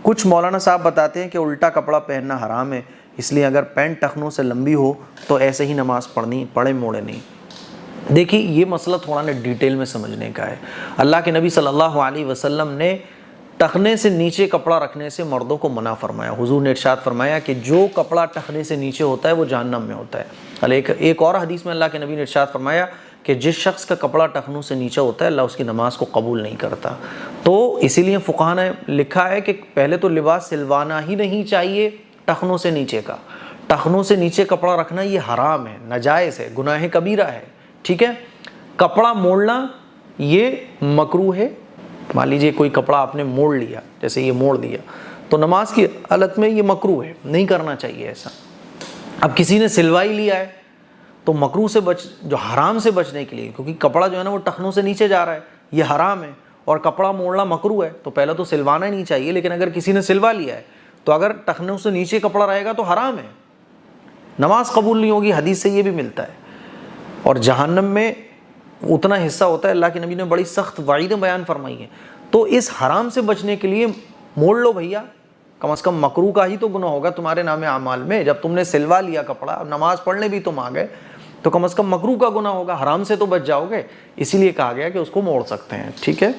کچھ مولانا صاحب بتاتے ہیں کہ الٹا کپڑا پہننا حرام ہے، اس لیے اگر پینٹ ٹخنوں سے لمبی ہو تو ایسے ہی نماز پڑھنی، پڑھے موڑے نہیں۔ دیکھیے یہ مسئلہ تھوڑا نا ڈیٹیل میں سمجھنے کا ہے۔ اللہ کے نبی صلی اللہ علیہ وسلم نے ٹخنے سے نیچے کپڑا رکھنے سے مردوں کو منع فرمایا۔ حضور نے ارشاد فرمایا کہ جو کپڑا ٹخنے سے نیچے ہوتا ہے وہ جہنم میں ہوتا ہے۔ ایک اور حدیث میں اللہ کے نبی نے ارشاد فرمایا کہ جس شخص کا کپڑا ٹخنوں سے نیچے ہوتا ہے اللہ اس کی نماز کو قبول نہیں کرتا۔ تو اسی لیے فقہاء نے لکھا ہے کہ پہلے تو لباس سلوانا ہی نہیں چاہیے ٹخنوں سے نیچے کا، ٹخنوں سے نیچے کپڑا رکھنا یہ حرام ہے، ناجائز ہے، گناہ کبیرہ ہے، ٹھیک ہے۔ کپڑا موڑنا یہ مکروہ ہے۔ مان لیجیے کوئی کپڑا آپ نے موڑ لیا، جیسے یہ موڑ دیا، تو نماز کی حالت میں یہ مکروہ ہے، نہیں کرنا چاہیے ایسا۔ اب کسی نے سلوائی لیا ہے تو مکروہ سے جو حرام سے بچنے کے لیے، کیونکہ کپڑا جو ہے نا وہ ٹخنوں سے نیچے جا رہا ہے، یہ حرام ہے، اور کپڑا موڑنا مکروہ ہے، تو پہلے تو سلوانا ہی نہیں چاہیے۔ لیکن اگر کسی نے سلوا لیا ہے تو اگر ٹخنوں سے نیچے کپڑا رہے گا تو حرام ہے، نماز قبول نہیں ہوگی، حدیث سے یہ بھی ملتا ہے۔ اور جہنم میں اتنا حصہ ہوتا ہے، اللہ کے نبی نے بڑی سخت وعیدیں بیان فرمائی ہیں۔ تو اس حرام سے بچنے کے لیے موڑ لو بھیا، کم از کم مکروہ کا ہی تو گناہ ہوگا تمہارے نام اعمال میں۔ جب تم نے سلوا لیا کپڑا، نماز پڑھنے بھی تم آ گئے تو کم از کم مکروہ کا گناہ ہوگا، حرام سے تو بچ جاؤ گے، اسی لیے کہا گیا کہ اس کو موڑ سکتے ہیں، ٹھیک ہے۔